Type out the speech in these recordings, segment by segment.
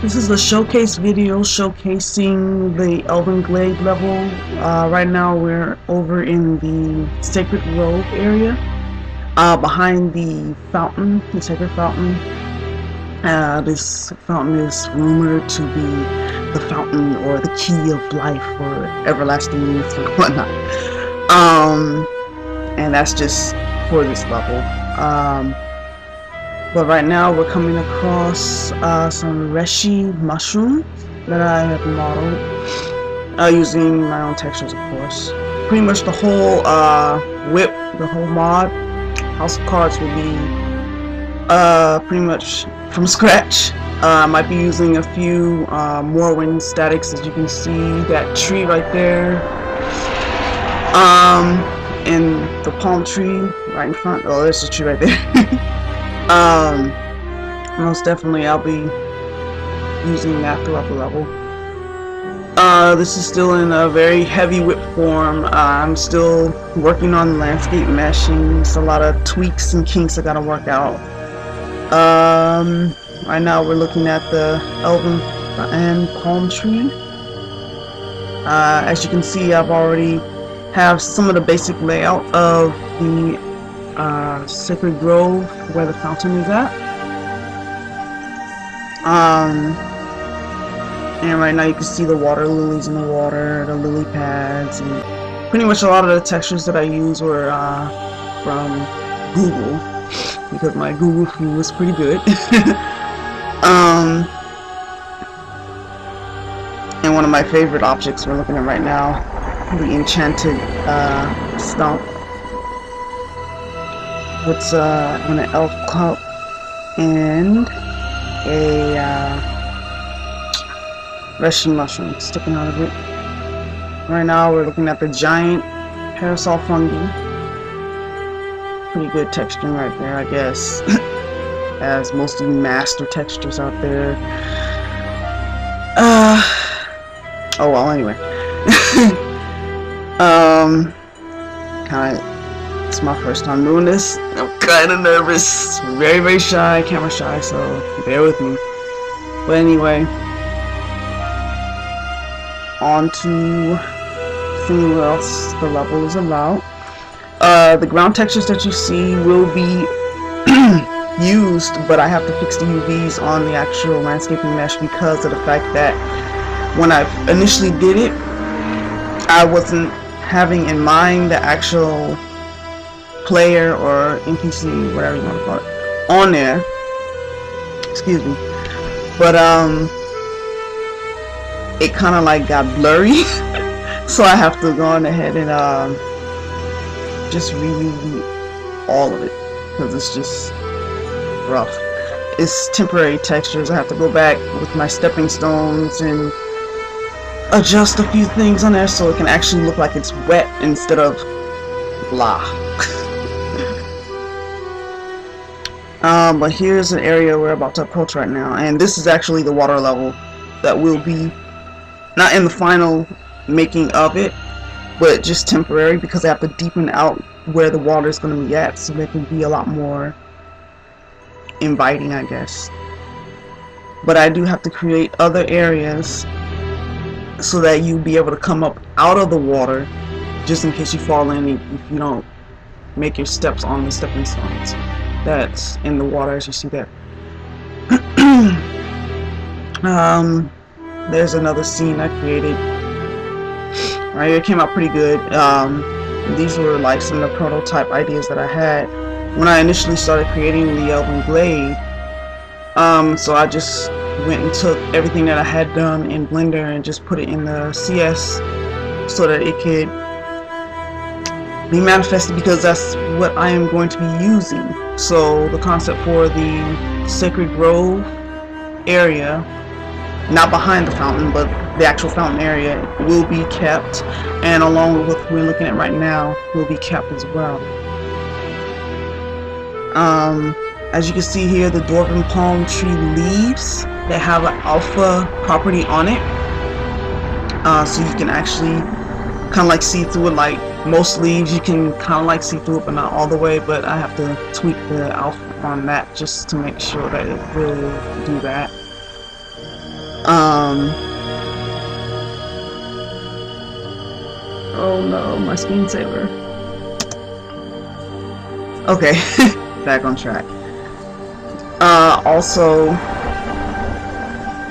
This is a showcase video showcasing the Elven Glade level. Right now we're over in the Sacred Grove area, behind the fountain, the Sacred Fountain. This fountain is rumored to be the fountain or the key of life or everlasting youth or whatnot. And that's just for this level. But right now we're coming across some reishi mushroom that I have modeled using my own textures, of course. Pretty much the whole whip, the whole mod, House of Cards will be pretty much from scratch. I might be using a few Morrowind statics, as you can see that tree right there, and the palm tree right in front. Oh, there's the tree right there. Most definitely I'll be using that throughout the level. This is still in a very heavy whip form. I'm still working on landscape meshing. It's a lot of tweaks and kinks I gotta work out. Right now we're looking at the Elven and palm tree. As you can see, I've already have some of the basic layout of the Sacred Grove where the fountain is at. And right now you can see the water lilies in the water, the lily pads, and pretty much a lot of the textures that I use were from Google, because my Google view was pretty good. And one of my favorite objects we're looking at right now, the enchanted stump. It's an elf cup and a reishi mushroom sticking out of it. Right now we're looking at the giant parasol fungi. Pretty good texturing right there, I guess. As most of the master textures out there. Oh well, anyway. It's my first time doing this. I'm kind of nervous, very shy, camera shy, so bear with me. But anyway, on to seeing what else the level is about. The ground textures that you see will be used, but I have to fix the UVs on the actual landscaping mesh because of the fact that when I initially did it, I wasn't having in mind the actual player or NPC, whatever you want to call it, on there. Excuse me. But it kind of like got blurry, so I have to go on ahead and just redo all of it because it's just rough. It's temporary textures. I have to go back with my stepping stones and adjust a few things on there so it can actually look like it's wet instead of blah. But here's an area we're about to approach right now, and this is actually the water level that will be not in the final making of it, but just temporary because I have to deepen out where the water is going to be at so they can be a lot more inviting, I guess. But I do have to create other areas so that you'll be able to come up out of the water just in case you fall in if you don't make your steps on the stepping stones that's in the water, as you see there. There's another scene I created. Right here, it came out pretty good. These were like some of the prototype ideas that I had when I initially started creating the Elven Glade. So I just went and took everything that I had done in Blender and just put it in the CS so that it could be manifested, because that's what I am going to be using. So the concept for the Sacred Grove area, not behind the fountain, but the actual fountain area, will be kept, and along with what we're looking at right now will be kept as well. As you can see here, the dwarven palm tree leaves, they have an alpha property on it, so you can actually kind of like see through it. Like most leaves you can kind of like see through it, but not all the way, but I have to tweak the alpha on that just to make sure that it will do that. Oh no, my screensaver. Okay, back on track. Also,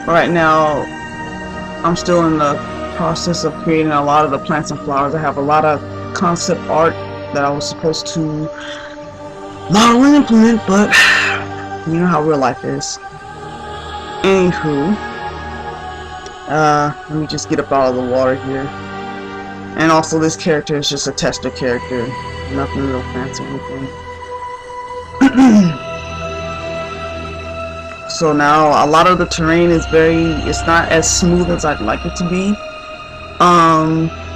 right now, I'm still in the process of creating a lot of the plants and flowers. I have a lot of concept art that I was supposed to model and implement, but you know how real life is. Anywho, let me just get up out of the water here. And also, this character is just a tester character, nothing real fancy or anything. So now a lot of the terrain is it's not as smooth as I'd like it to be.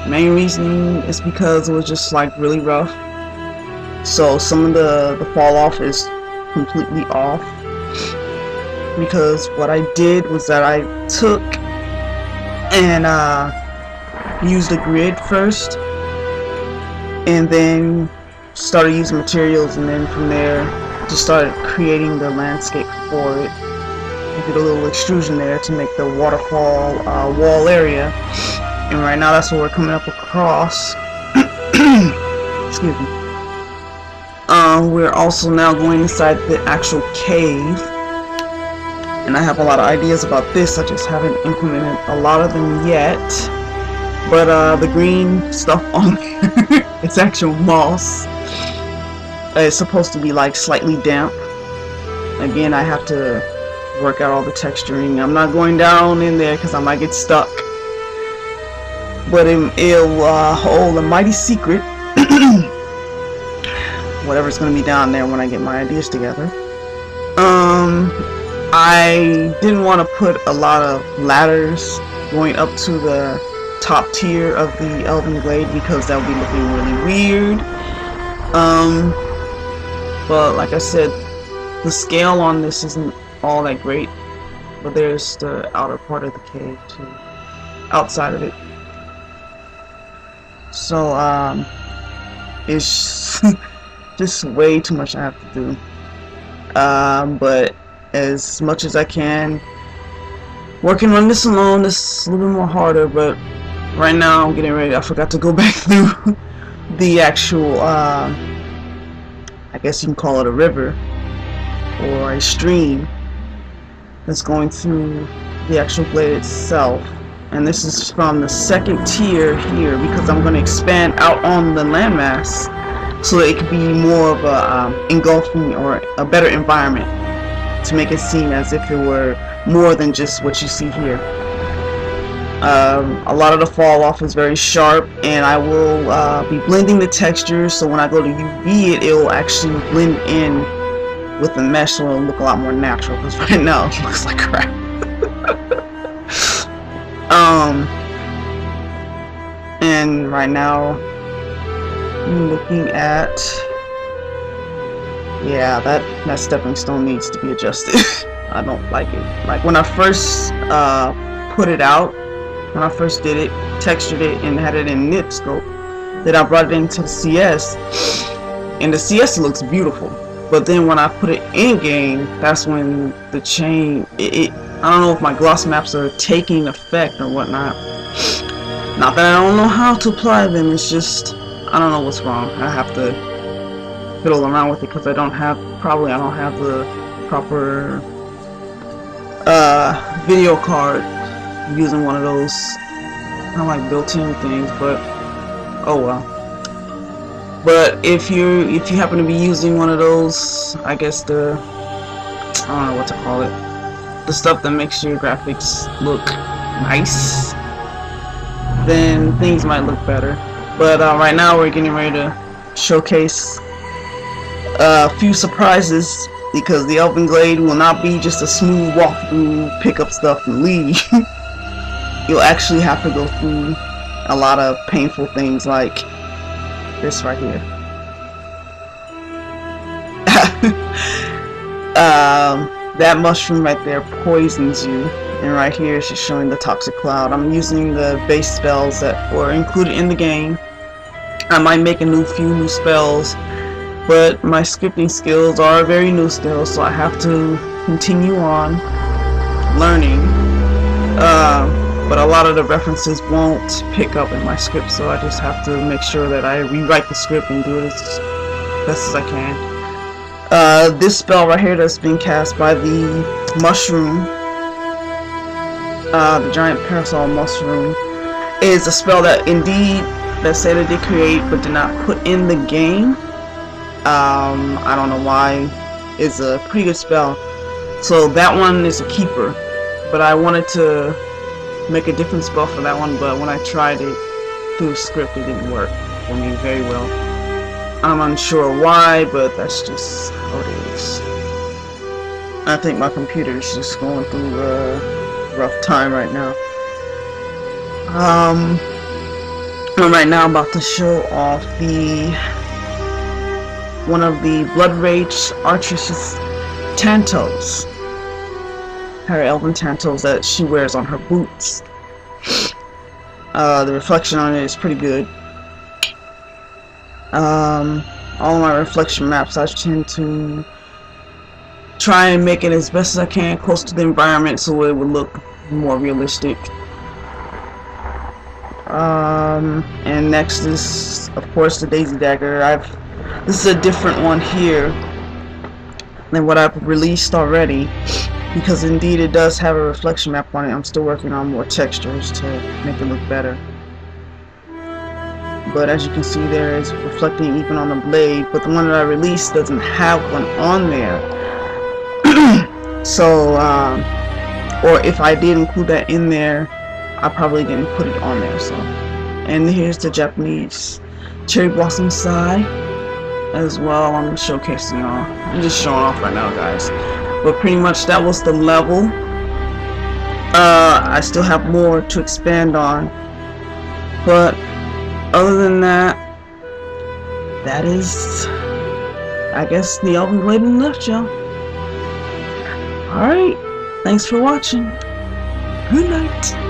Main reasoning is because it was just like really rough. So some of the fall off is completely off. Because what I did was that I took and used a grid first, and then started using materials, and then from there just started creating the landscape for it. I did a little extrusion there to make the waterfall wall area, and right now that's what we're coming up across. Excuse me. We're also now going inside the actual cave, and I have a lot of ideas about this. I just haven't implemented a lot of them yet. But the green stuff on there, it's actual moss. It's supposed to be like slightly damp. Again, I have to work out all the texturing. I'm not going down in there because I might get stuck. But it'll hold a mighty secret. Whatever's going to be down there when I get my ideas together. I didn't want to put a lot of ladders going up to the top tier of the Elven Glade because that would be looking really weird. But like I said, the scale on this isn't all that great. But there's the outer part of the cave too, outside of it. So it's just way too much I have to do. But as much as I can, working on this alone is a little bit more harder, but right now I'm getting ready. I forgot to go back through the actual, I guess you can call it a river or a stream that's going through the actual glade itself. And this is from the second tier here because I'm going to expand out on the landmass so that it could be more of a engulfing or a better environment to make it seem as if it were more than just what you see here. A lot of the fall off is very sharp, and I will be blending the textures, so when I go to UV it will actually blend in with the mesh, so it'll look a lot more natural, because right now it looks like crap. And right now I'm looking at, yeah, that stepping stone needs to be adjusted. I don't like it. Like when I first put it out, when I first did it, textured it, and had it in nip scope, then I brought it into the CS, and the CS looks beautiful. But then when I put it in game, that's when the chain, I don't know if my gloss maps are taking effect or whatnot. Not that I don't know how to apply them, it's just, I don't know what's wrong. I have to fiddle around with it because I don't have the proper video card. I'm using one of those kind of like built-in things, but oh well. But if you happen to be using one of those, I guess I don't know what to call it, the stuff that makes your graphics look nice, then things might look better. But right now we're getting ready to showcase a few surprises, because the Elven Glade will not be just a smooth walkthrough, pick up stuff and leave. You'll actually have to go through a lot of painful things like this right here. That mushroom right there poisons you, and right here is just showing the toxic cloud. I'm using the base spells that were included in the game. I might make a few new spells, but my scripting skills are very new still, so I have to continue on. learning. But a lot of the references won't pick up in my script, so I just have to make sure that I rewrite the script and do it as best as I can. This spell right here that's being cast by the mushroom, the giant parasol mushroom, is a spell that indeed that Santa did create but did not put in the game. I don't know why. It's a pretty good spell. So that one is a keeper, but I wanted to make a different spell for that one, but when I tried it through script, it didn't work for me very well. I'm unsure why, but that's just how it is. I think my computer is just going through a rough time right now. I'm right now about to show off one of the Blood Rage Archer's tantos. Her elven tantos that she wears on her boots. The reflection on it is pretty good. All my reflection maps, I tend to try and make it as best as I can close to the environment so it would look more realistic. And next is, of course, the Daisy Dagger. This is a different one here than what I've released already, because indeed it does have a reflection map on it. I'm still working on more textures to make it look better. But as you can see, there is reflecting even on the blade, but the one that I released doesn't have one on there. So, or if I did include that in there, I probably didn't put it on there. So, and here's the Japanese cherry blossom side as well. I'm showcasing y'all. I'm just showing off right now, guys. But pretty much that was the level. I still have more to expand on, but other than that, that is, I guess, the Elven Glade in a nutshell. Alright, thanks for watching. Good night.